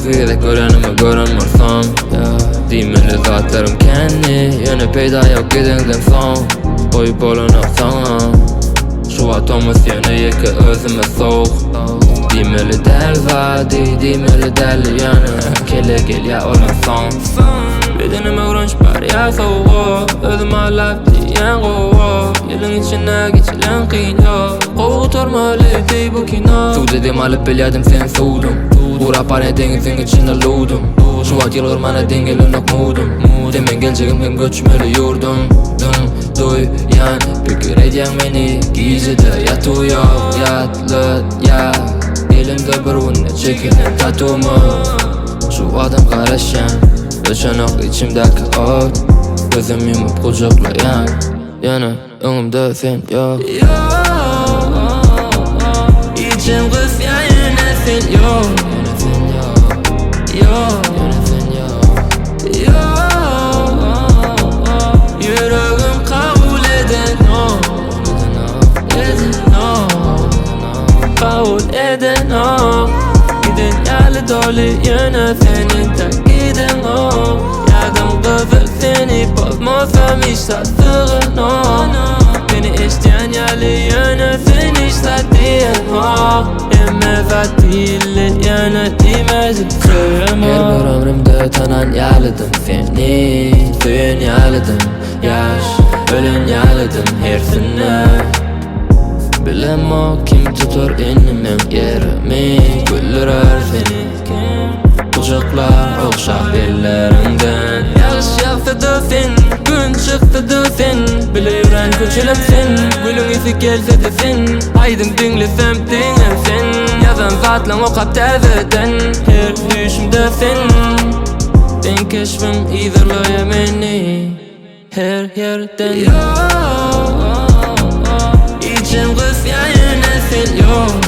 Gözüyle görenimi görünmürsam Dimeli zatlarım kendi Yine peyda yok gidindim son Koyup olunup sana Şu atomuz yine yeki özüme soğuk Dimeli del vadi, dimeli del yanı Kele gel ya olan son Bedenime uğranç var ya soğuk Özüm alap diyen kovuk Yılın içine geçilen kıyın yok Kovu tormalı dey bu kino Su dedim alıp bilyadım sen soğudum Uğrap bana denizin içinde loğudum Şu at yılgır bana dengelin okmudum Demen geleceğim hem göçmeli yurdum Duyan Pükür edyen beni Gizide yat uyak Yatlıt ya Elimde bir unne çekilen tatumu Şu adım karışan Yaşanak içimdeki ot Gözüm yumup kucaklayan Yana önümde sen yok İçim kız ya yine sen yok Yüreğim kabul eden o Kabul eden o Gidin yerli dolu yine senin tek gidin o Yadım kızı seni bozmasam hiç sattığın o Beni isteyen yerli yine sen hiç sattığın o Emme değil yine demezim sevim o Her bir ömrümde tanan yerlidim seni Suyun yerlidim yaş Ölün yerlidim hersine Bilem o kim tutur inimim yerimi Güldürür seni Kucaklar okşak dillerinden Yağış yağsadı sen Gün çıksadı sen Bile yüren köçelem sen Gülün isi gelse de sen Aydın dinlesem dinlem sen Yazan zatlan o kap tezeden Her düşümde sen Ben keşfim izirlaya beni Her yerden İçim kız ya yine sen yok